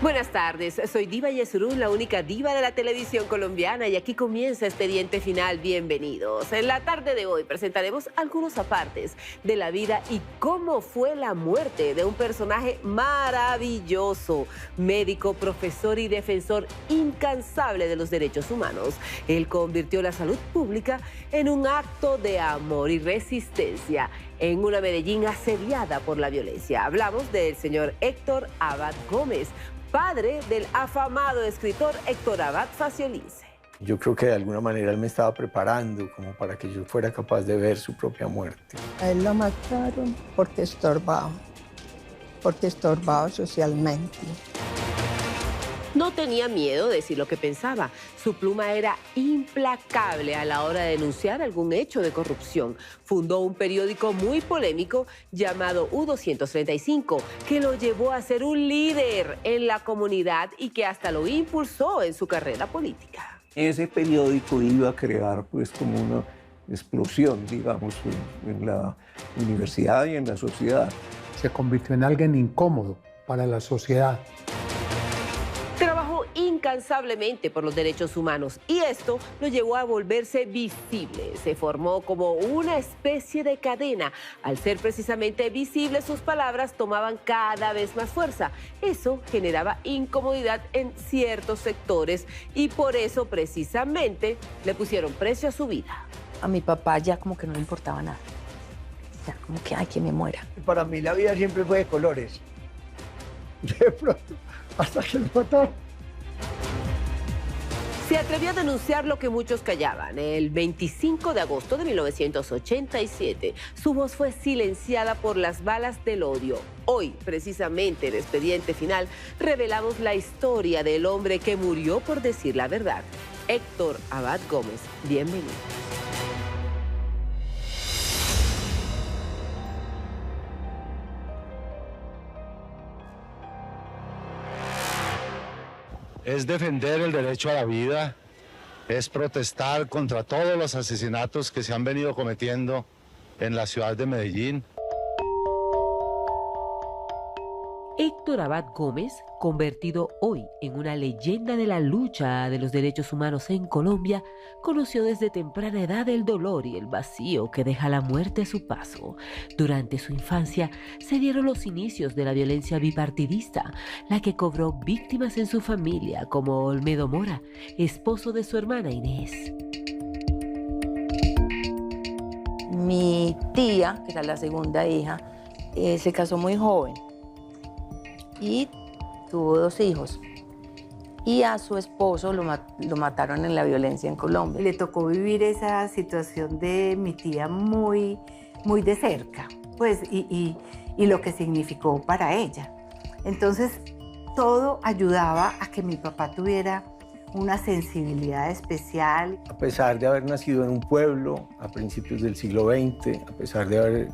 Buenas tardes, soy Diva Yesurún, la única diva de la televisión colombiana, y aquí comienza Expediente Final. Bienvenidos. En la tarde de hoy presentaremos algunos apartes de la vida y cómo fue la muerte de un personaje maravilloso, médico, profesor y defensor incansable de los derechos humanos. Él convirtió la salud pública en un acto de amor y resistencia en una Medellín asediada por la violencia. Hablamos del señor Héctor Abad Gómez, padre del afamado escritor Héctor Abad Faciolice. Yo creo que de alguna manera él me estaba preparando como para que yo fuera capaz de ver su propia muerte. A él lo mataron porque estorbaba socialmente. No tenía miedo de decir lo que pensaba. Su pluma era implacable a la hora de denunciar algún hecho de corrupción. Fundó un periódico muy polémico llamado U235, que lo llevó a ser un líder en la comunidad y que hasta lo impulsó en su carrera política. Ese periódico iba a crear pues como una explosión, digamos, en la universidad y en la sociedad. Se convirtió en alguien incómodo para la sociedad. Trabajó incansablemente por los derechos humanos y esto lo llevó a volverse visible. Se formó como una especie de cadena. Al ser precisamente visible, sus palabras tomaban cada vez más fuerza. Eso generaba incomodidad en ciertos sectores y por eso precisamente le pusieron precio a su vida. A mi papá ya como que no le importaba nada. Ya como que, ay, que me muera. Para mí la vida siempre fue de colores. De pronto, hasta que lo mataron. Se atrevió a denunciar lo que muchos callaban. El 25 de agosto de 1987, su voz fue silenciada por las balas del odio. Hoy, precisamente en Expediente Final, revelamos la historia del hombre que murió por decir la verdad. Héctor Abad Gómez, bienvenido. Es defender el derecho a la vida, es protestar contra todos los asesinatos que se han venido cometiendo en la ciudad de Medellín. Héctor Abad Gómez, convertido hoy en una leyenda de la lucha de los derechos humanos en Colombia, conoció desde temprana edad el dolor y el vacío que deja la muerte a su paso. Durante su infancia se dieron los inicios de la violencia bipartidista, la que cobró víctimas en su familia, como Olmedo Mora, esposo de su hermana Inés. Mi tía, que era la segunda hija, se casó muy joven y tuvo 2 hijos. Y a su esposo lo mataron en la violencia en Colombia. Le tocó vivir esa situación de mi tía muy de cerca, pues, y lo que significó para ella. Entonces, todo ayudaba a que mi papá tuviera una sensibilidad especial. A pesar de haber nacido en un pueblo a principios del siglo XX, a pesar de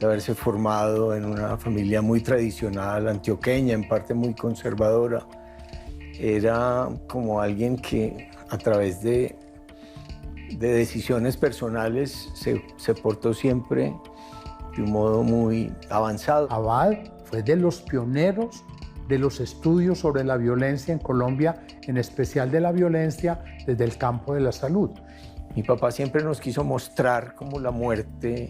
haberse formado en una familia muy tradicional, antioqueña, en parte muy conservadora, era como alguien que a través de decisiones personales se portó siempre de un modo muy avanzado. Abad fue de los pioneros de los estudios sobre la violencia en Colombia, en especial de la violencia desde el campo de la salud. Mi papá siempre nos quiso mostrar cómo la muerte,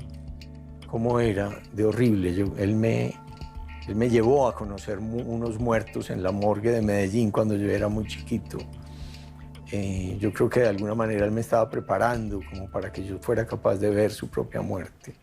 cómo era de horrible. Él me llevó a conocer unos muertos en la morgue de Medellín cuando yo era muy chiquito. Yo creo que de alguna manera él me estaba preparando como para que yo fuera capaz de ver su propia muerte.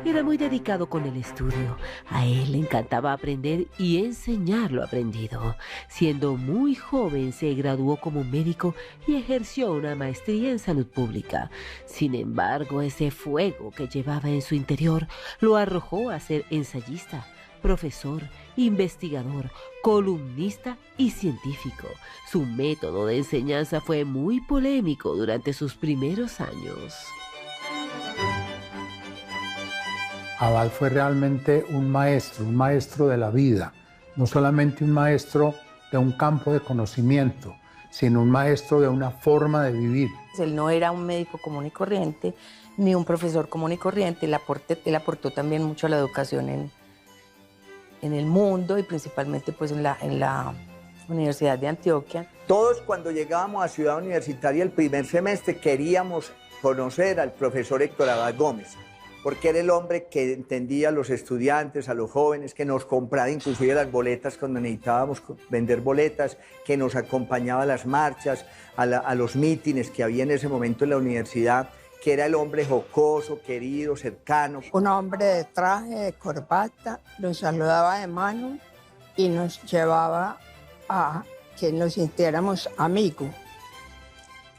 Era muy dedicado con el estudio. A él le encantaba aprender y enseñar lo aprendido. Siendo muy joven se graduó como médico y ejerció una maestría en salud pública. Sin embargo, ese fuego que llevaba en su interior lo arrojó a ser ensayista, profesor, investigador, columnista y científico. Su método de enseñanza fue muy polémico durante sus primeros años. Abad fue realmente un maestro de la vida, no solamente un maestro de un campo de conocimiento, sino un maestro de una forma de vivir. Él no era un médico común y corriente, ni un profesor común y corriente. Él aportó también mucho a la educación el mundo y principalmente pues en la Universidad de Antioquia. Todos cuando llegábamos a Ciudad Universitaria el primer semestre queríamos conocer al profesor Héctor Abad Gómez, porque era el hombre que entendía a los estudiantes, a los jóvenes, que nos compraba inclusive las boletas cuando necesitábamos vender boletas, que nos acompañaba a las marchas, a los mítines que había en ese momento en la universidad, que era el hombre jocoso, querido, cercano. Un hombre de traje, de corbata, nos saludaba de mano y nos llevaba a que nos sintiéramos amigos.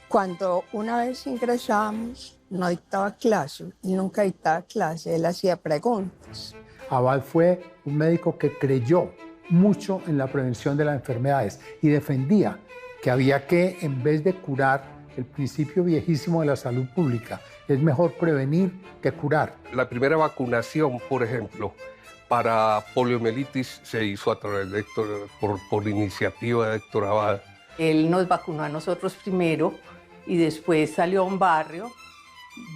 Cuando una vez ingresamos, no dictaba clase, nunca dictaba clase, él hacía preguntas. Abad fue un médico que creyó mucho en la prevención de las enfermedades y defendía que había que, en vez de curar, el principio viejísimo de la salud pública, es mejor prevenir que curar. La primera vacunación, por ejemplo, para poliomielitis se hizo a través de por iniciativa de Héctor Abad. Él nos vacunó a nosotros primero y después salió a un barrio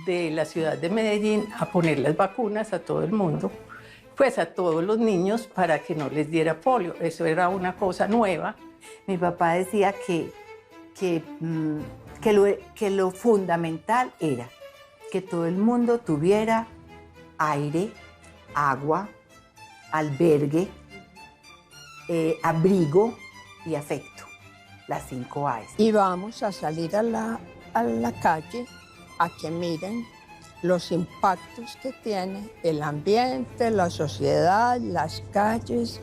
de la ciudad de Medellín a poner las vacunas a todo el mundo, pues a todos los niños para que no les diera polio. Eso era una cosa nueva. Mi papá decía que lo fundamental era que todo el mundo tuviera aire, agua, albergue, abrigo y afecto, las 5 A's. Y vamos a salir a la calle a que miren los impactos que tiene el ambiente, la sociedad, las calles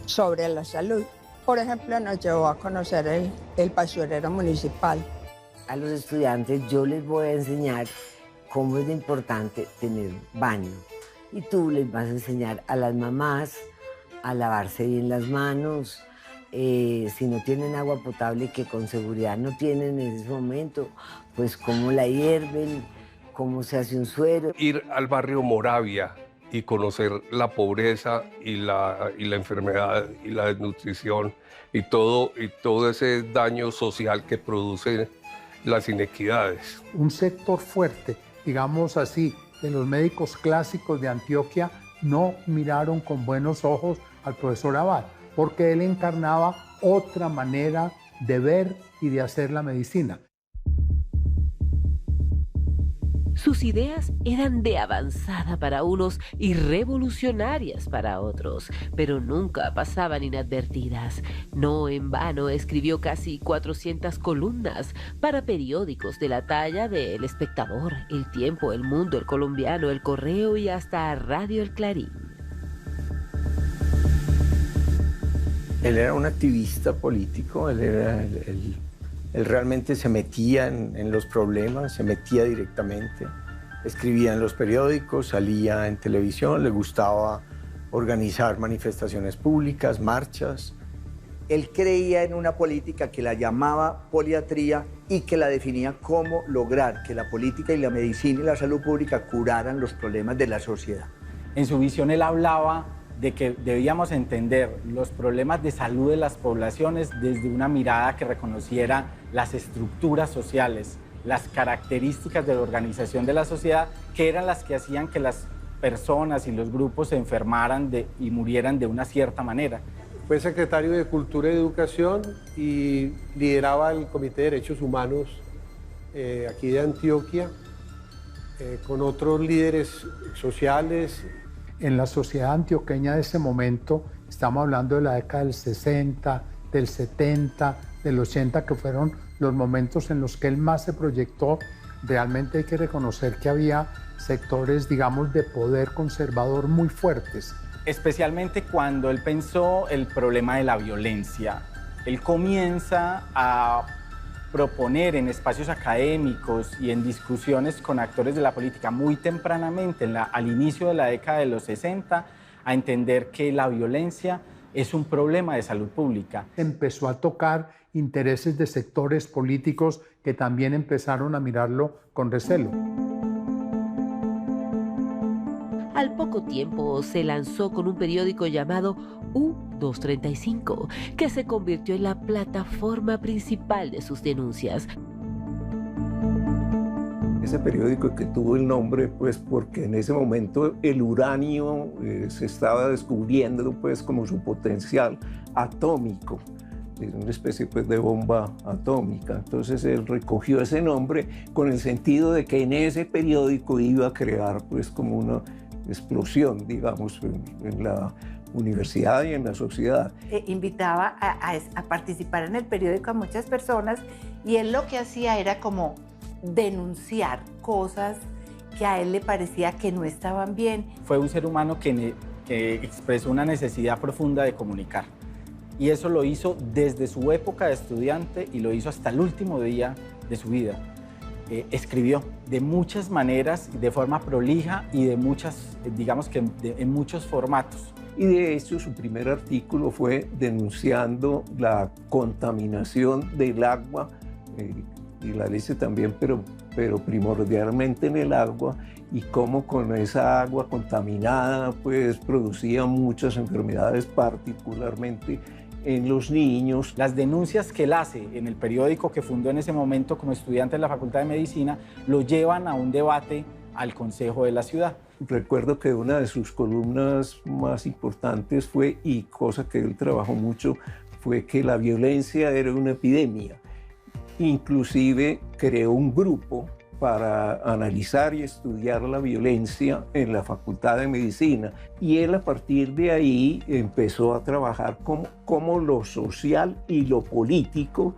sobre la salud. Por ejemplo, nos llevó a conocer el basurero municipal. A los estudiantes yo les voy a enseñar cómo es de importante tener baño. Y tú les vas a enseñar a las mamás a lavarse bien las manos, si no tienen agua potable, que con seguridad no tienen en ese momento, pues cómo la hierven, cómo se hace un suero. Ir al barrio Moravia y conocer la pobreza y la enfermedad y la desnutrición y todo ese daño social que producen las inequidades. Un sector fuerte, digamos así, de los médicos clásicos de Antioquia no miraron con buenos ojos al profesor Abad, porque él encarnaba otra manera de ver y de hacer la medicina. Sus ideas eran de avanzada para unos y revolucionarias para otros, pero nunca pasaban inadvertidas. No en vano escribió casi 400 columnas para periódicos de la talla de El Espectador, El Tiempo, El Mundo, El Colombiano, El Correo y hasta Radio El Clarín. Él era un activista político, él realmente se metía en los problemas, se metía directamente, escribía en los periódicos, salía en televisión, le gustaba organizar manifestaciones públicas, marchas. Él creía en una política que la llamaba poliatría y que la definía como lograr que la política y la medicina y la salud pública curaran los problemas de la sociedad. En su visión él hablaba de que debíamos entender los problemas de salud de las poblaciones desde una mirada que reconociera las estructuras sociales, las características de la organización de la sociedad, que eran las que hacían que las personas y los grupos se enfermaran y murieran de una cierta manera. Fue secretario de Cultura y Educación y lideraba el Comité de Derechos Humanos aquí de Antioquia, con otros líderes sociales. En la sociedad antioqueña de ese momento, estamos hablando de la década del 60, del 70, del 80, que fueron los momentos en los que él más se proyectó. Realmente hay que reconocer que había sectores, digamos, de poder conservador muy fuertes. Especialmente cuando él pensó el problema de la violencia. Él comienza a proponer en espacios académicos y en discusiones con actores de la política muy tempranamente, al inicio de la década de los 60, a entender que la violencia es un problema de salud pública. Empezó a tocar intereses de sectores políticos que también empezaron a mirarlo con recelo. Al poco tiempo se lanzó con un periódico llamado U235, que se convirtió en la plataforma principal de sus denuncias. Ese periódico que tuvo el nombre, pues porque en ese momento el uranio se estaba descubriendo, pues como su potencial atómico. Es una especie pues de bomba atómica. Entonces él recogió ese nombre con el sentido de que en ese periódico iba a crear pues como una explosión, digamos, en la universidad y en la sociedad. Invitaba a participar en el periódico a muchas personas y él lo que hacía era como denunciar cosas que a él le parecía que no estaban bien. Fue un ser humano que expresó una necesidad profunda de comunicar. Y eso lo hizo desde su época de estudiante y lo hizo hasta el último día de su vida. Escribió de muchas maneras, de forma prolija y de muchas, digamos que en muchos formatos. Y de hecho su primer artículo fue denunciando la contaminación del agua y la leche también, pero primordialmente en el agua, y cómo con esa agua contaminada pues producía muchas enfermedades, particularmente en los niños. Las denuncias que él hace en el periódico que fundó en ese momento como estudiante de la Facultad de Medicina lo llevan a un debate al Consejo de la ciudad. Recuerdo que una de sus columnas más importantes fue, y cosa que él trabajó mucho, fue que la violencia era una epidemia. Inclusive creó un grupo para analizar y estudiar la violencia en la Facultad de Medicina. Y él a partir de ahí empezó a trabajar cómo lo social y lo político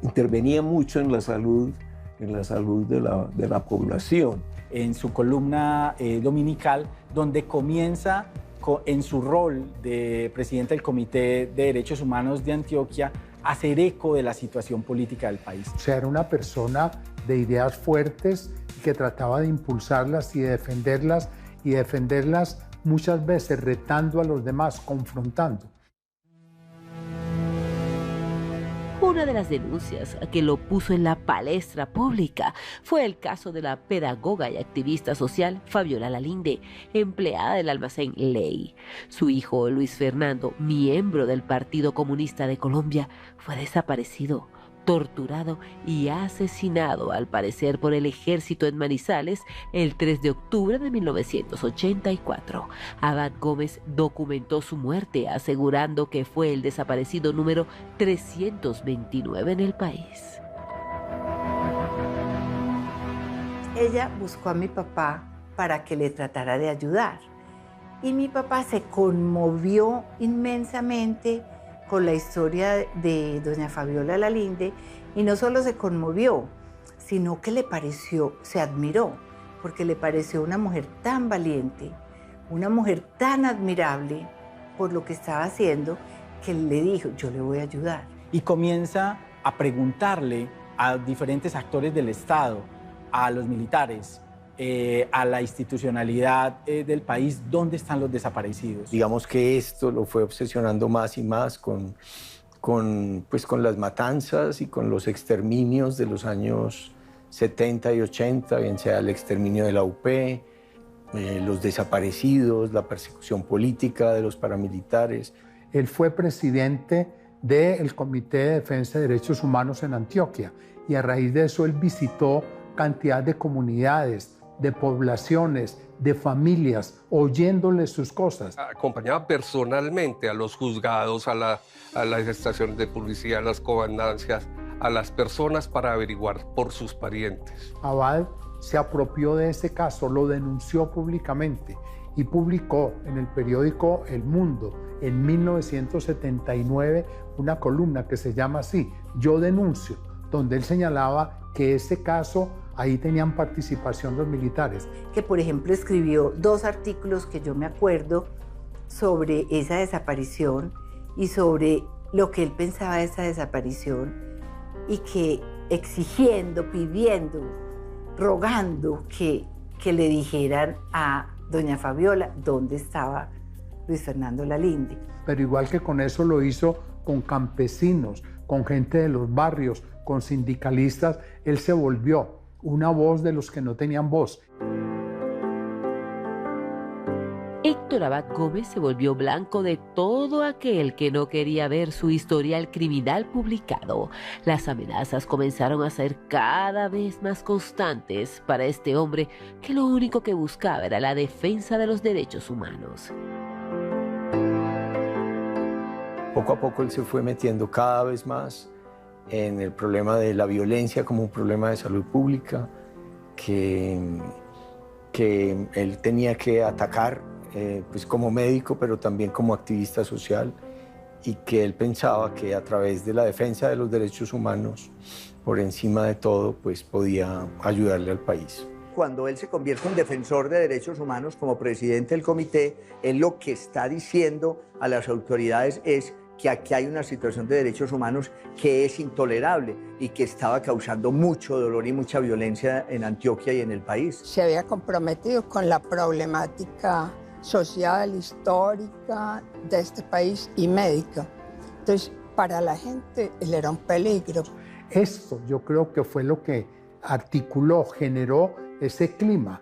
intervenía mucho en la salud de la población. En su columna dominical, donde comienza en su rol de presidente del Comité de Derechos Humanos de Antioquia, hacer eco de la situación política del país. O sea, era una persona de ideas fuertes que trataba de impulsarlas y de defenderlas muchas veces retando a los demás, confrontando. Una de las denuncias que lo puso en la palestra pública fue el caso de la pedagoga y activista social Fabiola Lalinde, empleada del almacén Ley. Su hijo Luis Fernando, miembro del Partido Comunista de Colombia, fue desaparecido, torturado y asesinado, al parecer por el ejército en Manizales, el 3 de octubre de 1984. Abad Gómez documentó su muerte, asegurando que fue el desaparecido número 329 en el país. Ella buscó a mi papá para que le tratara de ayudar. Y mi papá se conmovió inmensamente con la historia de doña Fabiola Lalinde, y no solo se conmovió, sino que le pareció, se admiró, porque le pareció una mujer tan valiente, una mujer tan admirable por lo que estaba haciendo, que le dijo, yo le voy a ayudar. Y comienza a preguntarle a diferentes actores del Estado, a los militares, a la institucionalidad del país, ¿dónde están los desaparecidos? Digamos que esto lo fue obsesionando más y más con las matanzas y con los exterminios de los años 70 y 80, bien sea el exterminio de la UP, los desaparecidos, la persecución política de los paramilitares. Él fue presidente del Comité de Defensa de Derechos Humanos en Antioquia, y a raíz de eso él visitó cantidad de comunidades, de poblaciones, de familias, oyéndoles sus cosas. Acompañaba personalmente a los juzgados, a las estaciones de policía, a las comandancias, a las personas para averiguar por sus parientes. Abad se apropió de este caso, lo denunció públicamente y publicó en el periódico El Mundo en 1979 una columna que se llama así, Yo denuncio, donde él señalaba que ese caso, ahí tenían participación los militares. Que, por ejemplo, escribió 2 artículos que yo me acuerdo sobre esa desaparición y sobre lo que él pensaba de esa desaparición, y que exigiendo, pidiendo, rogando que le dijeran a doña Fabiola dónde estaba Luis Fernando Lalinde. Pero igual que con eso lo hizo con campesinos, con gente de los barrios, con sindicalistas, él se volvió una voz de los que no tenían voz. Héctor Héctor Abad Gómez se volvió blanco de todo aquel que no quería ver su historial criminal publicado. Las amenazas comenzaron a ser cada vez más constantes para este hombre que lo único que buscaba era la defensa de los derechos humanos. Poco a poco él se fue metiendo cada vez más en el problema de la violencia como un problema de salud pública que él tenía que atacar pues como médico, pero también como activista social, y que él pensaba que a través de la defensa de los derechos humanos, por encima de todo, pues podía ayudarle al país. Cuando él se convierte en defensor de derechos humanos como presidente del comité, él lo que está diciendo a las autoridades es que aquí hay una situación de derechos humanos que es intolerable y que estaba causando mucho dolor y mucha violencia en Antioquia y en el país. Se había comprometido con la problemática social, histórica de este país y médica. Entonces, para la gente, él era un peligro. Esto yo creo que fue lo que articuló, generó ese clima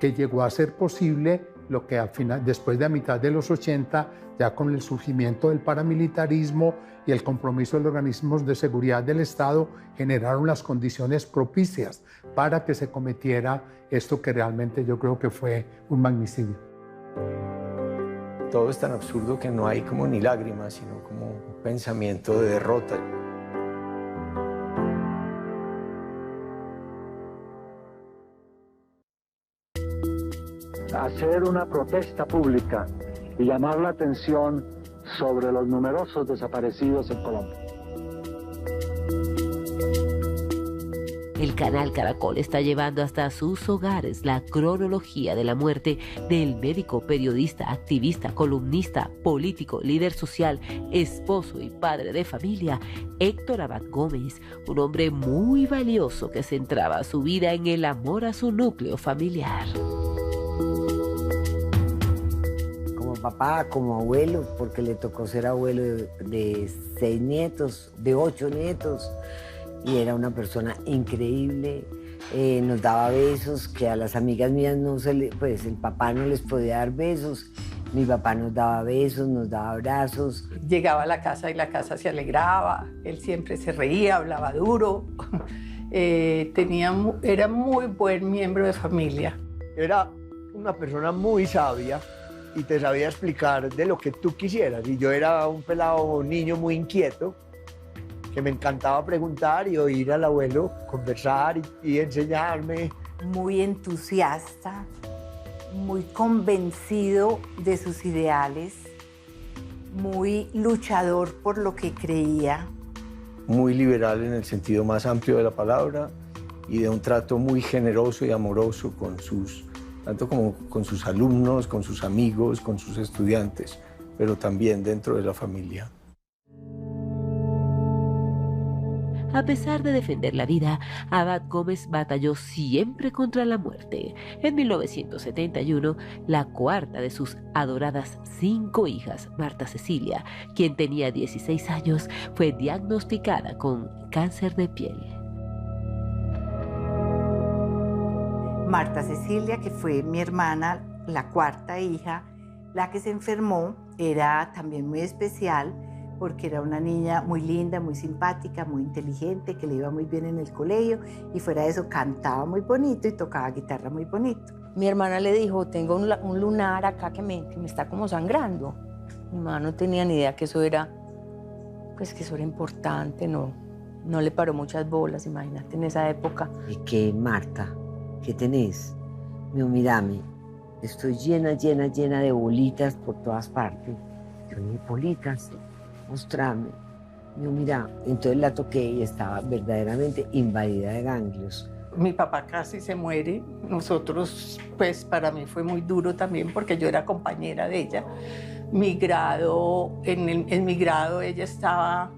que llegó a ser posible lo que al final, después de a mitad de los 80, ya con el surgimiento del paramilitarismo y el compromiso de los organismos de seguridad del Estado, generaron las condiciones propicias para que se cometiera esto que realmente yo creo que fue un magnicidio. Todo es tan absurdo que no hay como ni lágrimas, sino como un pensamiento de derrota. Hacer una protesta pública y llamar la atención sobre los numerosos desaparecidos en Colombia. El canal Caracol está llevando hasta sus hogares la cronología de la muerte del médico, periodista, activista, columnista, político, líder social, esposo y padre de familia, Héctor Abad Gómez, un hombre muy valioso que centraba su vida en el amor a su núcleo familiar. Como papá, como abuelo, porque le tocó ser abuelo de 6 nietos, de 8 nietos. Y era una persona increíble, nos daba besos, que a las amigas mías pues el papá no les podía dar besos, mi papá nos daba besos, nos daba abrazos. Llegaba a la casa y la casa se alegraba, él siempre se reía, hablaba duro, era muy buen miembro de familia. Era una persona muy sabia y te sabía explicar de lo que tú quisieras, y yo era un pelado niño muy inquieto, que me encantaba preguntar y oír al abuelo conversar y enseñarme. Muy entusiasta, muy convencido de sus ideales, muy luchador por lo que creía. Muy liberal en el sentido más amplio de la palabra y de un trato muy generoso y amoroso con tanto como con sus alumnos, con sus amigos, con sus estudiantes, pero también dentro de la familia. A pesar de defender la vida, Abad Gómez batalló siempre contra la muerte. En 1971, la cuarta de sus adoradas 5 hijas, Marta Cecilia, quien tenía 16 años, fue diagnosticada con cáncer de piel. Marta Cecilia, que fue mi hermana, la cuarta hija, la que se enfermó, era también muy especial, porque era una niña muy linda, muy simpática, muy inteligente, que le iba muy bien en el colegio y fuera de eso cantaba muy bonito y tocaba guitarra muy bonito. Mi hermana le dijo, tengo un lunar acá que me está como sangrando. Mi mamá no tenía ni idea que eso era, pues que eso era importante, no le paró muchas bolas, imagínate, en esa época. ¿Y qué, Marta? ¿Qué tenés? Mírame, estoy llena de bolitas por todas partes. Yo, ni bolitas. Mostrame. Mira, entonces la toqué y estaba verdaderamente invadida de ganglios. Mi papá casi se muere. Nosotros, pues para mí fue muy duro también porque yo era compañera de ella. En mi grado ella estaba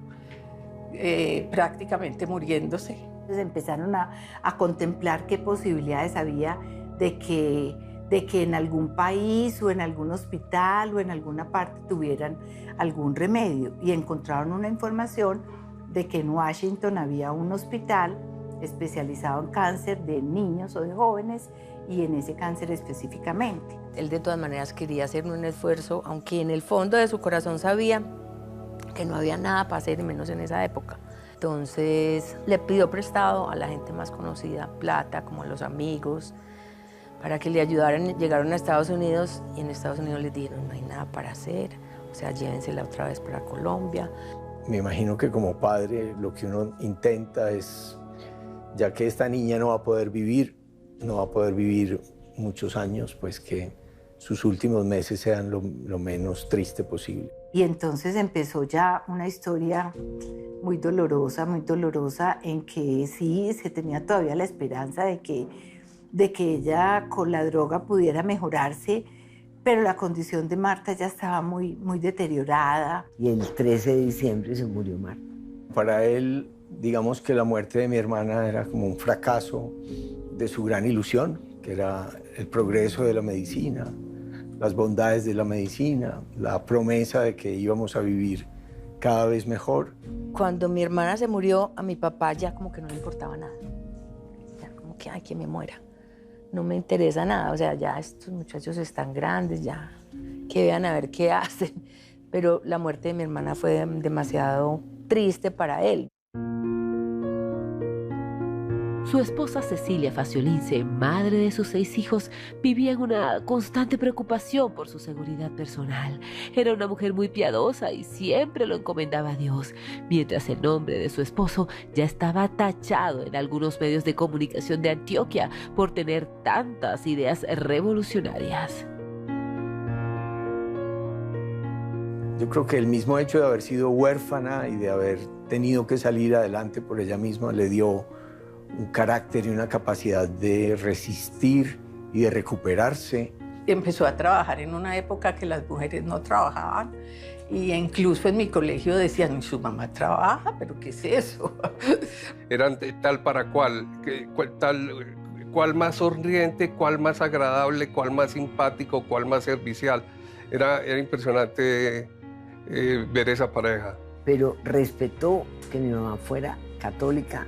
prácticamente muriéndose. Entonces empezaron a contemplar qué posibilidades había de que en algún país o en algún hospital o en alguna parte tuvieran algún remedio, y encontraron una información de que en Washington había un hospital especializado en cáncer de niños o de jóvenes y en ese cáncer específicamente. Él de todas maneras quería hacer un esfuerzo, aunque en el fondo de su corazón sabía que no había nada para hacer, y menos en esa época. Entonces le pidió prestado a la gente más conocida plata, como a los amigos, para que le ayudaran. Llegaron a Estados Unidos y en Estados Unidos les dijeron no hay nada para hacer, o sea, llévensela otra vez para Colombia. Me imagino que como padre lo que uno intenta es, ya que esta niña no va a poder vivir muchos años, pues que sus últimos meses sean lo menos triste posible. Y entonces empezó ya una historia muy dolorosa en que sí se tenía todavía la esperanza de que ella con la droga pudiera mejorarse, pero la condición de Marta ya estaba muy deteriorada. Y el 13 de diciembre se murió Marta. Para él, digamos que la muerte de mi hermana era como un fracaso de su gran ilusión, que era el progreso de la medicina, las bondades de la medicina, la promesa de que íbamos a vivir cada vez mejor. Cuando mi hermana se murió, a mi papá ya como que no le importaba nada. Ya como que, ay, que me muera. No me interesa nada, o sea, ya estos muchachos están grandes, ya que vean a ver qué hacen. Pero la muerte de mi hermana fue demasiado triste para él. Su esposa Cecilia Faciolince, madre de sus 6 hijos, vivía en una constante preocupación por su seguridad personal. Era una mujer muy piadosa y siempre lo encomendaba a Dios, mientras el nombre de su esposo ya estaba tachado en algunos medios de comunicación de Antioquia por tener tantas ideas revolucionarias. Yo creo que el mismo hecho de haber sido huérfana y de haber tenido que salir adelante por ella misma le dio un carácter y una capacidad de resistir y de recuperarse. Empezó a trabajar en una época que las mujeres no trabajaban y incluso en mi colegio decían, su mamá trabaja, pero ¿qué es eso? Eran de tal para cual, cuál más sonriente, cuál más agradable, cuál más simpático, cuál más servicial. Era impresionante ver esa pareja. Pero respetó que mi mamá fuera católica,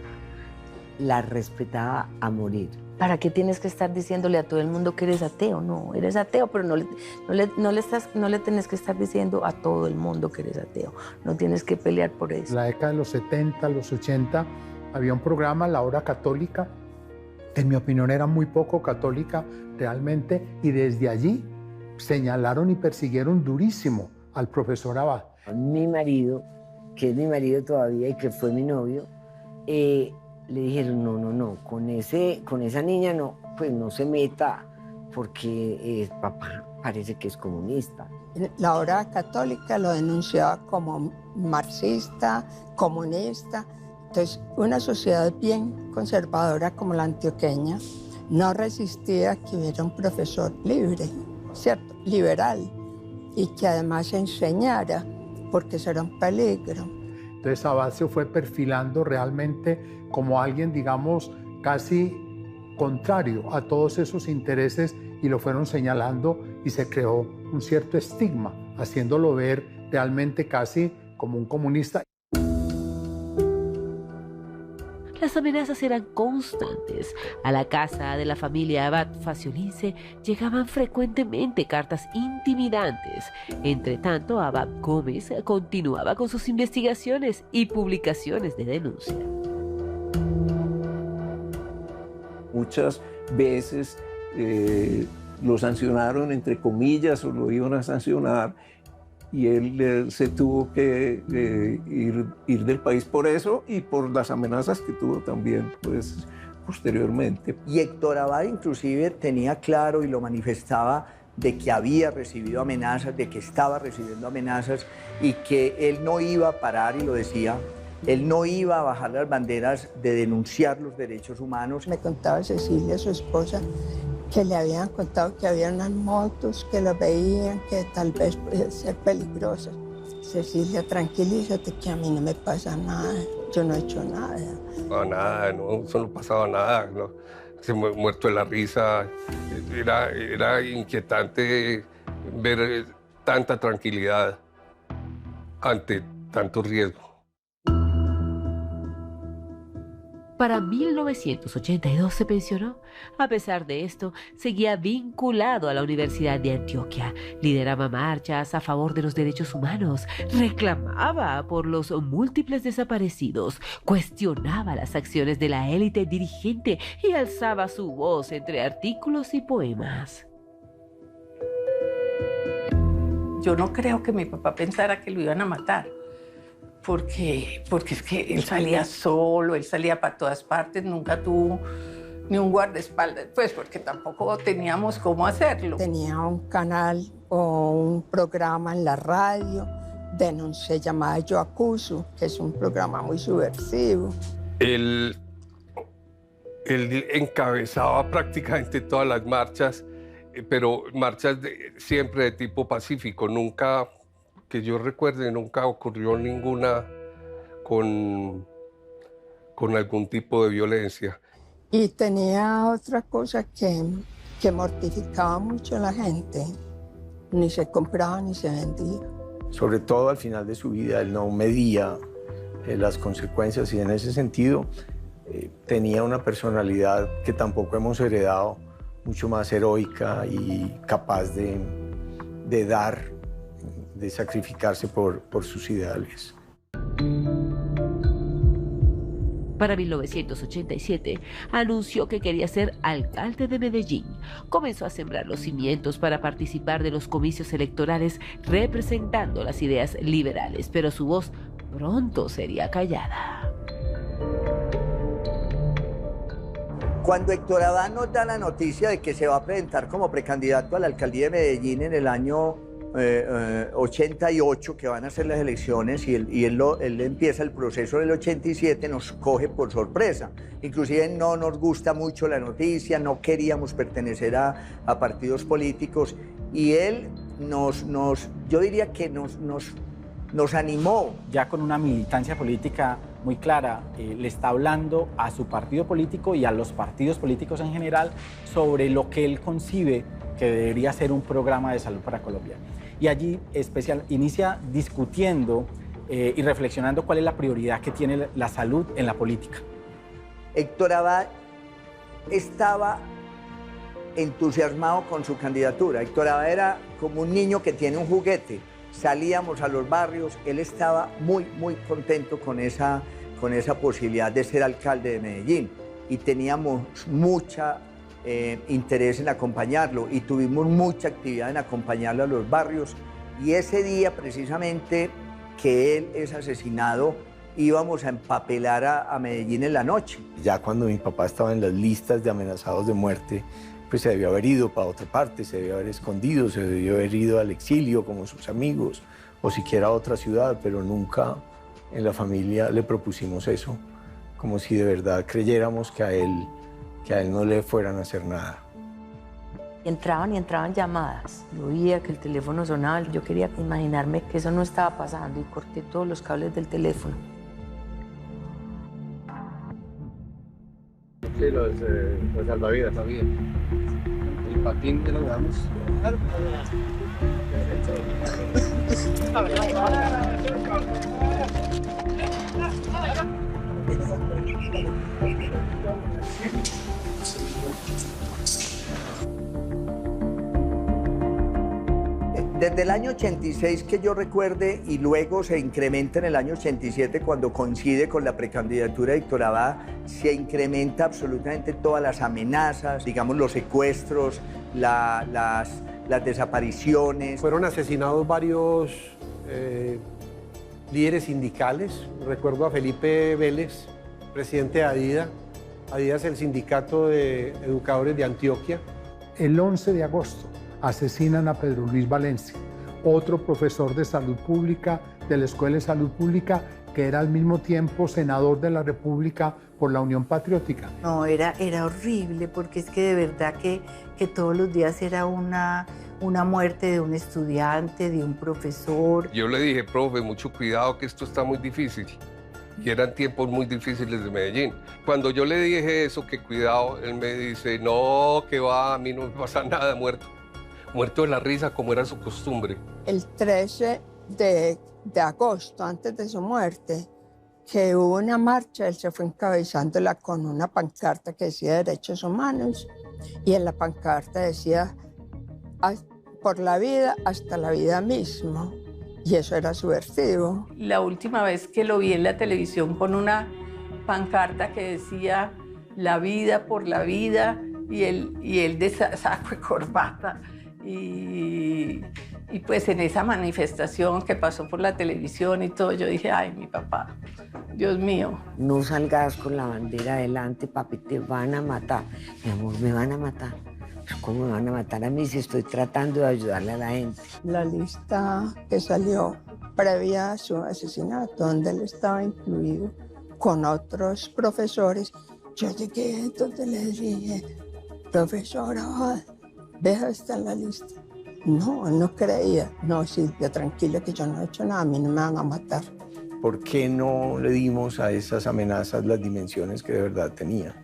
la respetaba a morir. ¿Para qué tienes que estar diciéndole a todo el mundo que eres ateo? No, eres ateo, pero no le tienes que estar diciendo a todo el mundo que eres ateo. No tienes que pelear por eso. En la década de los 70, los 80, había un programa, La Hora Católica. En mi opinión era muy poco católica realmente, y desde allí señalaron y persiguieron durísimo al profesor Abad. Mi marido, que es mi marido todavía y que fue mi novio, le dijeron, no, con esa niña no, pues no se meta porque papá parece que es comunista. La Hora Católica lo denunciaba como marxista, comunista. Entonces, una sociedad bien conservadora como la antioqueña no resistía que hubiera un profesor libre, ¿cierto? Liberal, y que además enseñara, porque eso era un peligro. Entonces Abad se fue perfilando realmente como alguien, digamos, casi contrario a todos esos intereses, y lo fueron señalando y se creó un cierto estigma, haciéndolo ver realmente casi como un comunista. Las amenazas eran constantes. A la casa de la familia Abad Faciolince llegaban frecuentemente cartas intimidantes. Entre tanto, Abad Gómez continuaba con sus investigaciones y publicaciones de denuncia. Muchas veces lo sancionaron, entre comillas, o lo iban a sancionar, y él se tuvo que ir del país por eso y por las amenazas que tuvo también, pues, posteriormente. Y Héctor Abad inclusive tenía claro y lo manifestaba de que había recibido amenazas, de que estaba recibiendo amenazas y que él no iba a parar, y lo decía, él no iba a bajar las banderas de denunciar los derechos humanos. Me contaba Cecilia, su esposa, que le habían contado que había unas motos, que lo veían, que tal vez podían ser peligrosas. Cecilia, tranquilízate, que a mí no me pasa nada, yo no he hecho nada. No, nada, no, eso no pasaba nada. No. Se muerto de la risa. Era inquietante ver tanta tranquilidad ante tanto riesgo. Para 1982 se pensionó. A pesar de esto, seguía vinculado a la Universidad de Antioquia. Lideraba marchas a favor de los derechos humanos, reclamaba por los múltiples desaparecidos, cuestionaba las acciones de la élite dirigente y alzaba su voz entre artículos y poemas. Yo no creo que mi papá pensara que lo iban a matar. Porque es que él salía solo, él salía para todas partes, nunca tuvo ni un guardaespaldas, pues porque tampoco teníamos cómo hacerlo. Tenía un canal o un programa en la radio, se llamaba Yo Acuso, que es un programa muy subversivo. Él encabezaba prácticamente todas las marchas, pero marchas siempre de tipo pacífico, nunca... que yo recuerde, nunca ocurrió ninguna con algún tipo de violencia. Y tenía otra cosa que mortificaba mucho a la gente. Ni se compraba ni se vendía. Sobre todo al final de su vida, él no medía las consecuencias y en ese sentido tenía una personalidad que tampoco hemos heredado, mucho más heroica y capaz de dar, de sacrificarse por sus ideales. Para 1987, anunció que quería ser alcalde de Medellín. Comenzó a sembrar los cimientos para participar de los comicios electorales representando las ideas liberales, pero su voz pronto sería callada. Cuando Héctor Abad nos da la noticia de que se va a presentar como precandidato a la alcaldía de Medellín en el año 88, que van a ser las elecciones, y él empieza el proceso del 87, nos coge por sorpresa. Inclusive no nos gusta mucho la noticia, no queríamos pertenecer a partidos políticos, y él yo diría que nos animó. Ya con una militancia política muy clara, le está hablando a su partido político y a los partidos políticos en general sobre lo que él concibe que debería ser un programa de salud para Colombia. Y allí inicia discutiendo y reflexionando cuál es la prioridad que tiene la salud en la política. Héctor Abad estaba entusiasmado con su candidatura. Héctor Abad era como un niño que tiene un juguete. Salíamos a los barrios, él estaba muy, muy contento con esa posibilidad de ser alcalde de Medellín y teníamos mucha interés en acompañarlo y tuvimos mucha actividad en acompañarlo a los barrios, y ese día precisamente que él es asesinado íbamos a empapelar a Medellín en la noche. Ya cuando mi papá estaba en las listas de amenazados de muerte, pues se debió haber ido para otra parte, se debió haber escondido, se debió haber ido al exilio como sus amigos o siquiera a otra ciudad, pero nunca en la familia le propusimos eso, como si de verdad creyéramos que a él no le fueran a hacer nada. Entraban y entraban llamadas. Yo oía que el teléfono sonaba, yo quería imaginarme que eso no estaba pasando y corté todos los cables del teléfono. Sí, los salvavidas también. El patín de los damos. Desde el año 86 que yo recuerde, y luego se incrementa en el año 87 cuando coincide con la precandidatura de Héctor Abad, se incrementa absolutamente todas las amenazas, digamos los secuestros, las desapariciones. Fueron asesinados varios líderes sindicales. Recuerdo a Felipe Vélez, presidente de ADIDA. ADIDA es el sindicato de educadores de Antioquia. El 11 de agosto asesinan a Pedro Luis Valencia, otro profesor de salud pública de la Escuela de Salud Pública, que era al mismo tiempo senador de la República por la Unión Patriótica. No, era horrible, porque es que de verdad que todos los días era una muerte de un estudiante, de un profesor. Yo le dije, profe, mucho cuidado que esto está muy difícil. Y eran tiempos muy difíciles de Medellín. Cuando yo le dije eso, que cuidado, él me dice, no, que va, a mí no me pasa nada, muerto de la risa como era su costumbre. El 13 de agosto, antes de su muerte, que hubo una marcha, él se fue encabezándola con una pancarta que decía Derechos Humanos, y en la pancarta decía por la vida hasta la vida misma, y eso era subversivo. La última vez que lo vi en la televisión con una pancarta que decía la vida por la vida, y él de saco y corbata, y pues en esa manifestación que pasó por la televisión y todo, yo dije, ay, mi papá, Dios mío. No salgas con la bandera adelante, papi, te van a matar. Mi amor, me van a matar. ¿Cómo me van a matar a mí si estoy tratando de ayudarle a la gente? La lista que salió previa a su asesinato, donde él estaba incluido con otros profesores, yo llegué, entonces le dije, profesor Abad, vea, está en la lista. No, él no creía. No, Silvia, tranquila que yo no he hecho nada, a mí no me van a matar. ¿Por qué no le dimos a esas amenazas las dimensiones que de verdad tenía?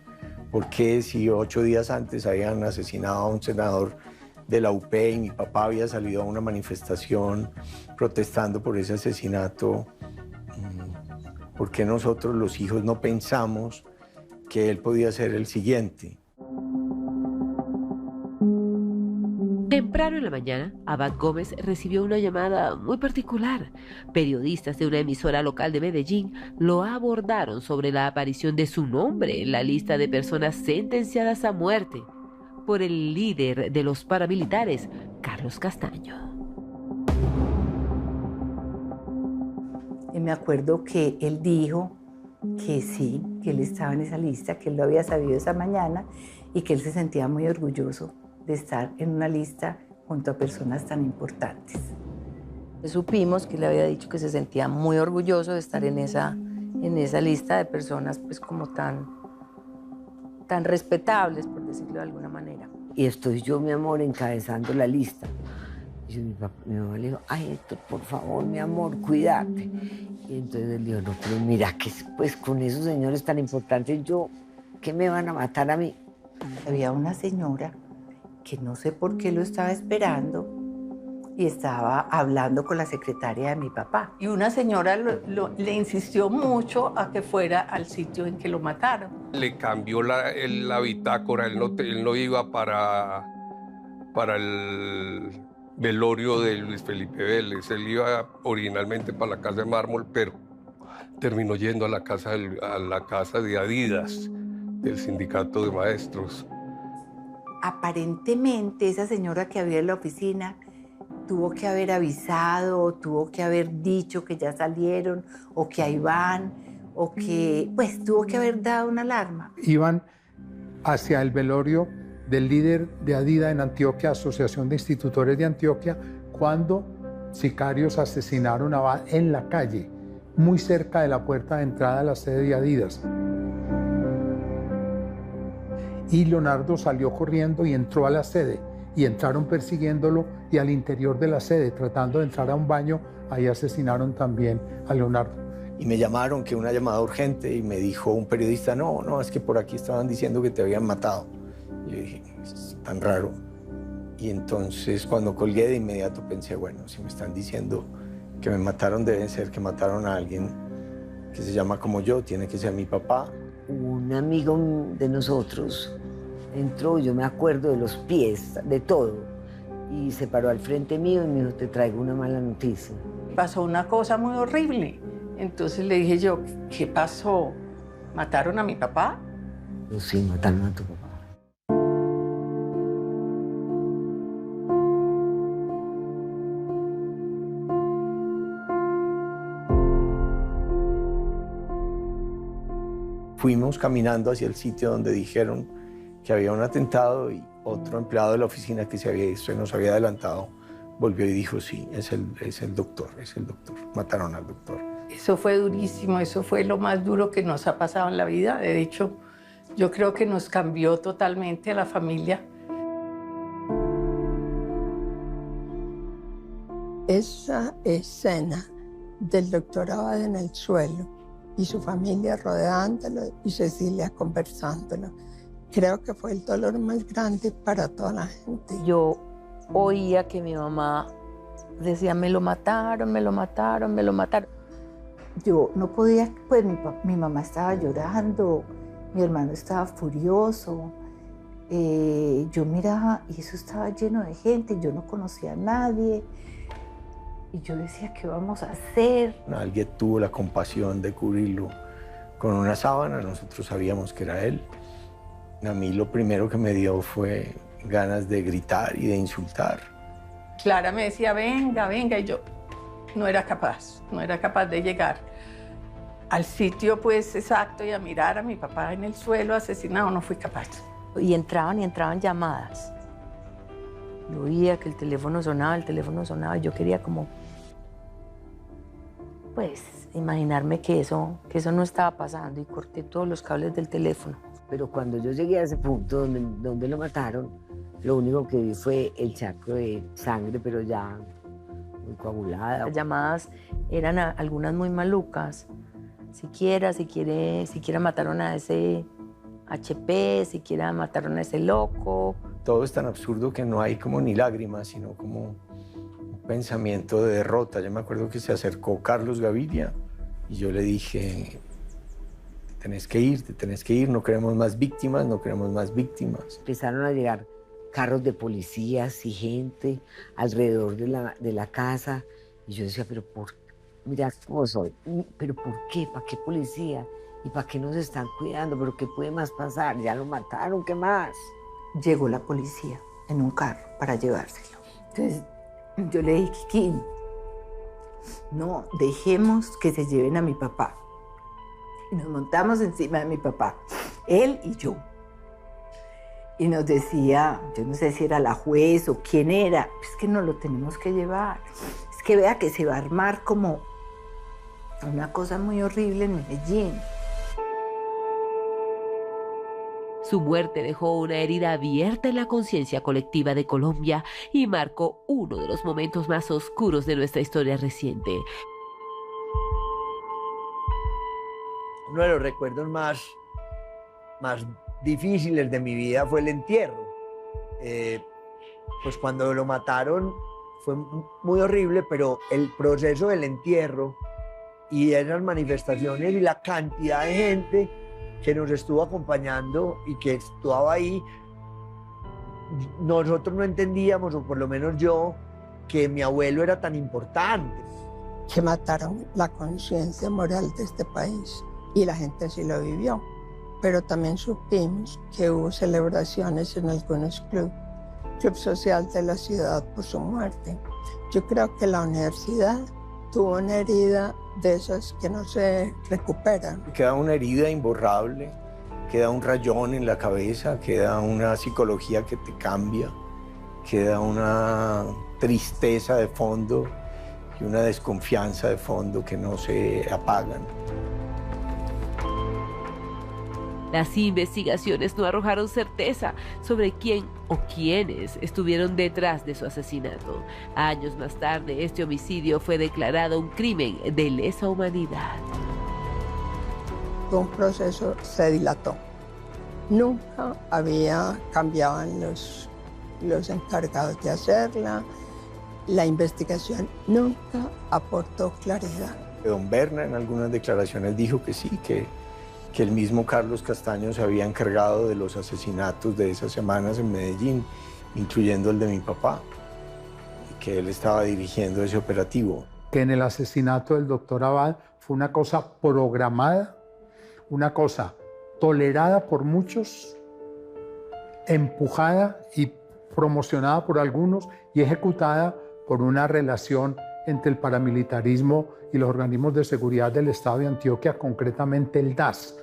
¿Por qué si 8 días antes habían asesinado a un senador de la UP y mi papá había salido a una manifestación protestando por ese asesinato, por qué nosotros los hijos no pensamos que él podía ser el siguiente? Temprano en la mañana, Abad Gómez recibió una llamada muy particular. Periodistas de una emisora local de Medellín lo abordaron sobre la aparición de su nombre en la lista de personas sentenciadas a muerte por el líder de los paramilitares, Carlos Castaño. Y me acuerdo que él dijo que sí, que él estaba en esa lista, que él lo había sabido esa mañana y que él se sentía muy orgulloso de estar en una lista junto a personas tan importantes. Supimos que le había dicho que se sentía muy orgulloso de estar en esa lista de personas pues como tan respetables, por decirlo de alguna manera. Y estoy yo, mi amor, encabezando la lista. Y mi mamá le dijo, ay, Héctor, por favor, mi amor, cuídate. Y entonces él dijo, no, pero mira que pues con esos señores tan importantes, ¿qué me van a matar a mí? Había una señora que no sé por qué lo estaba esperando y estaba hablando con la secretaria de mi papá. Y una señora le insistió mucho a que fuera al sitio en que lo mataron. Le cambió la bitácora, él no iba para el velorio de Luis Felipe Vélez, él iba originalmente para la casa de mármol, pero terminó yendo a la casa de Adidas, del sindicato de maestros. Aparentemente esa señora que había en la oficina tuvo que haber avisado, tuvo que haber dicho que ya salieron o que ahí van, o que pues tuvo que haber dado una alarma. Iban hacia el velorio del líder de Adidas en Antioquia, Asociación de Institutores de Antioquia, cuando sicarios asesinaron a Abad en la calle, muy cerca de la puerta de entrada a la sede de Adidas. Y Leonardo salió corriendo y entró a la sede, y entraron persiguiéndolo, y al interior de la sede, tratando de entrar a un baño, ahí asesinaron también a Leonardo. Y me llamaron, que una llamada urgente, y me dijo un periodista, no, es que por aquí estaban diciendo que te habían matado. Y yo dije, es tan raro. Y entonces cuando colgué de inmediato pensé, bueno, si me están diciendo que me mataron, deben ser que mataron a alguien que se llama como yo, tiene que ser mi papá. Un amigo de nosotros entró, yo me acuerdo de los pies, de todo, y se paró al frente mío y me dijo, te traigo una mala noticia. Pasó una cosa muy horrible. Entonces le dije yo, ¿qué pasó? ¿Mataron a mi papá? Pues sí, mataron a tu papá. Fuimos caminando hacia el sitio donde dijeron que había un atentado, y otro empleado de la oficina que se nos había adelantado volvió y dijo, sí, es el doctor, mataron al doctor. Eso fue durísimo, eso fue lo más duro que nos ha pasado en la vida. De hecho, yo creo que nos cambió totalmente a la familia. Esa escena del doctor Abad en el suelo y su familia rodeándolo y Cecilia conversándolo, creo que fue el dolor más grande para toda la gente. Yo oía que mi mamá decía, me lo mataron, me lo mataron, me lo mataron. yo no podía, pues mi mamá estaba llorando, mi hermano estaba furioso, yo miraba y eso estaba lleno de gente, yo no conocía a nadie. Y yo decía, ¿qué vamos a hacer? Alguien tuvo la compasión de cubrirlo con una sábana, nosotros sabíamos que era él. A mí lo primero que me dio fue ganas de gritar y de insultar. Clara me decía, venga, venga, y yo no era capaz de llegar al sitio pues exacto y a mirar a mi papá en el suelo asesinado, no fui capaz. Y entraban llamadas. Yo oía que el teléfono sonaba, y yo quería como, pues, imaginarme que eso no estaba pasando y corté todos los cables del teléfono. Pero cuando yo llegué a ese punto donde lo mataron, lo único que vi fue el charco de sangre, pero ya muy coagulada. Las llamadas eran algunas muy malucas. Siquiera mataron a ese HP, siquiera mataron a ese loco. Todo es tan absurdo que no hay como ni lágrimas, sino como un pensamiento de derrota. Yo me acuerdo que se acercó Carlos Gaviria y yo le dije, te tenés que ir, no queremos más víctimas, no queremos más víctimas. Empezaron a llegar carros de policías y gente alrededor de la casa y yo decía, pero mira cómo soy, pero ¿por qué? ¿Para qué policía? ¿Y para qué nos están cuidando? ¿Pero qué puede más pasar? Ya lo mataron, ¿qué más? Llegó la policía en un carro para llevárselo. Entonces yo le dije, Kikín, no, dejemos que se lleven a mi papá. Y nos montamos encima de mi papá, él y yo. Y nos decía, yo no sé si era la juez o quién era, es que no lo tenemos que llevar. Es que vea que se va a armar como una cosa muy horrible en Medellín. Su muerte dejó una herida abierta en la conciencia colectiva de Colombia y marcó uno de los momentos más oscuros de nuestra historia reciente. Uno de los recuerdos más difíciles de mi vida fue el entierro. Pues cuando lo mataron fue muy horrible, pero el proceso del entierro y esas manifestaciones y la cantidad de gente que nos estuvo acompañando y que estaba ahí, nosotros no entendíamos, o por lo menos yo, que mi abuelo era tan importante. Que mataron la conciencia moral de este país y la gente sí lo vivió. Pero también supimos que hubo celebraciones en algunos club social de la ciudad por su muerte. Yo creo que la universidad tuvo una herida de esas que no se recuperan. Queda una herida imborrable, queda un rayón en la cabeza, queda una psicología que te cambia, queda una tristeza de fondo y una desconfianza de fondo que no se apagan. Las investigaciones no arrojaron certeza sobre quién o quiénes estuvieron detrás de su asesinato. Años más tarde, este homicidio fue declarado un crimen de lesa humanidad. Un proceso se dilató. Nunca había cambiado los encargados de hacerla. La investigación nunca aportó claridad. Don Berna en algunas declaraciones dijo que sí, que el mismo Carlos Castaño se había encargado de los asesinatos de esas semanas en Medellín, incluyendo el de mi papá, y que él estaba dirigiendo ese operativo. Que en el asesinato del doctor Abad fue una cosa programada, una cosa tolerada por muchos, empujada y promocionada por algunos y ejecutada por una relación entre el paramilitarismo y los organismos de seguridad del Estado de Antioquia, concretamente el DAS.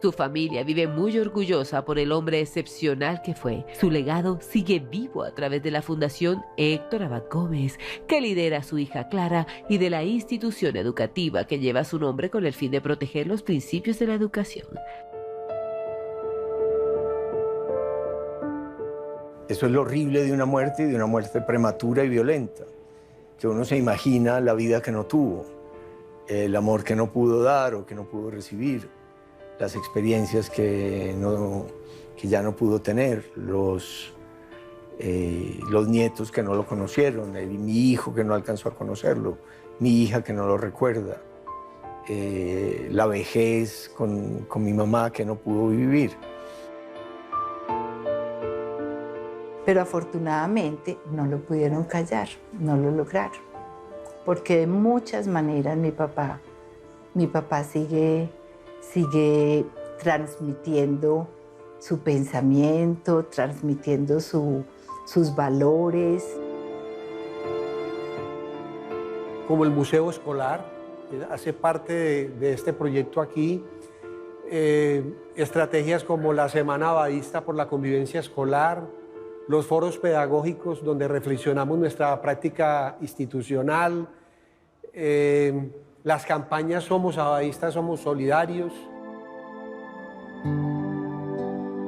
Su familia vive muy orgullosa por el hombre excepcional que fue. Su legado sigue vivo a través de la Fundación Héctor Abad Gómez, que lidera a su hija Clara, y de la institución educativa que lleva su nombre con el fin de proteger los principios de la educación. Eso es lo horrible de una muerte, y de una muerte prematura y violenta, que uno se imagina la vida que no tuvo, el amor que no pudo dar o que no pudo recibir, las experiencias que ya no pudo tener, los nietos que no lo conocieron, mi hijo que no alcanzó a conocerlo, mi hija que no lo recuerda, la vejez con mi mamá que no pudo vivir. Pero afortunadamente no lo pudieron callar, no lo lograron. Porque de muchas maneras mi papá sigue transmitiendo su pensamiento, transmitiendo sus valores. Como el Museo Escolar, hace parte de este proyecto aquí, estrategias como la Semana Abadista por la Convivencia Escolar, los foros pedagógicos donde reflexionamos nuestra práctica institucional, las campañas Somos Abadistas, Somos Solidarios.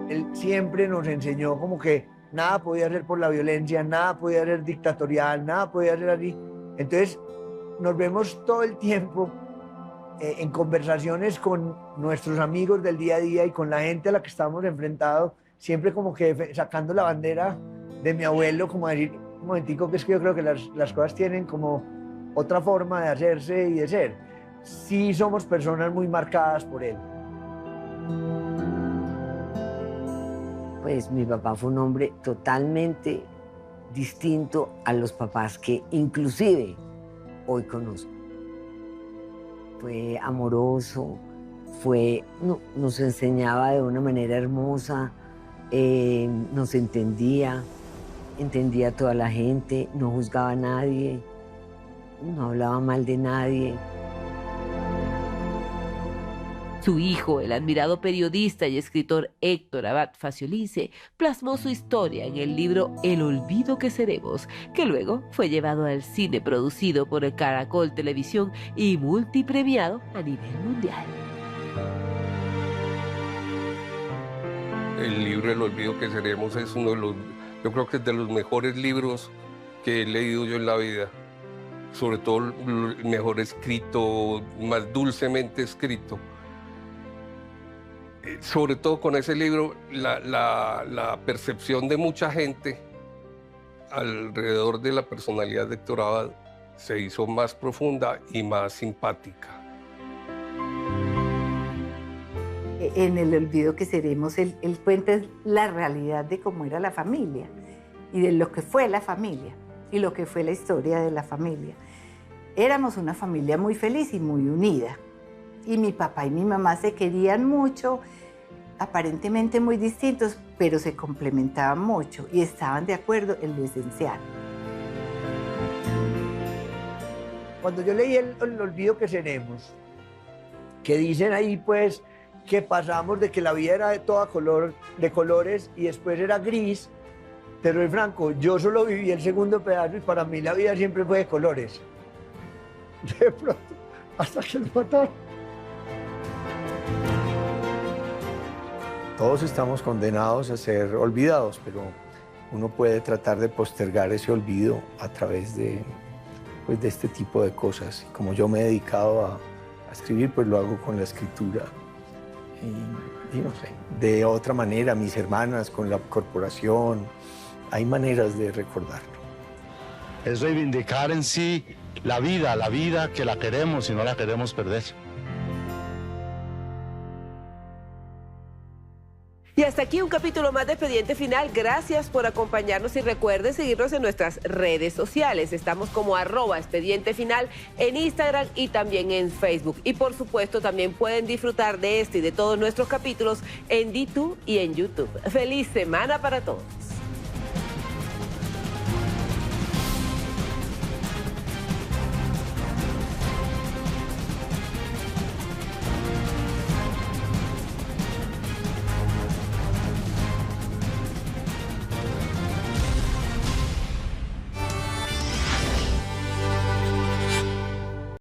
Él siempre nos enseñó como que nada podía ser por la violencia, nada podía ser dictatorial, nada podía ser así. Entonces nos vemos todo el tiempo en conversaciones con nuestros amigos del día a día y con la gente a la que estamos enfrentados, siempre como que sacando la bandera de mi abuelo, como decir, un momentico, que es que yo creo que las cosas tienen como otra forma de hacerse y de ser. Sí somos personas muy marcadas por él. Pues mi papá fue un hombre totalmente distinto a los papás que inclusive hoy conozco. Fue amoroso, nos enseñaba de una manera hermosa, nos entendía a toda la gente, no juzgaba a nadie, no hablaba mal de nadie. Su hijo, el admirado periodista y escritor Héctor Abad Faciolice, plasmó su historia en el libro El olvido que seremos, que luego fue llevado al cine, producido por el Caracol Televisión y multipremiado a nivel mundial. El libro El olvido que seremos es uno de los, yo creo que es de los mejores libros que he leído yo en la vida. Sobre todo el mejor escrito, más dulcemente escrito. Sobre todo con ese libro, la percepción de mucha gente alrededor de la personalidad de Héctor Abad se hizo más profunda y más simpática. En El olvido que seremos, él cuenta la realidad de cómo era la familia y de lo que fue la familia y lo que fue la historia de la familia. Éramos una familia muy feliz y muy unida. Y mi papá y mi mamá se querían mucho, aparentemente muy distintos, pero se complementaban mucho y estaban de acuerdo en lo esencial. Cuando yo leí el olvido que seremos, que dicen ahí pues que pasamos de que la vida era de toda de colores y después era gris, te soy franco, yo solo viví el segundo pedazo y para mí la vida siempre fue de colores. De pronto, hasta que lo mataron. Todos estamos condenados a ser olvidados, pero uno puede tratar de postergar ese olvido a través de este tipo de cosas. Y como yo me he dedicado a escribir, pues lo hago con la escritura. Y no sé, de otra manera, mis hermanas con la corporación, hay maneras de recordarlo. Es reivindicar en sí la vida que la queremos y no la queremos perder. Y hasta aquí un capítulo más de Expediente Final. Gracias por acompañarnos y recuerden seguirnos en nuestras redes sociales. Estamos como @Expediente Final en Instagram y también en Facebook. Y por supuesto también pueden disfrutar de este y de todos nuestros capítulos en DTube y en YouTube. ¡Feliz semana para todos!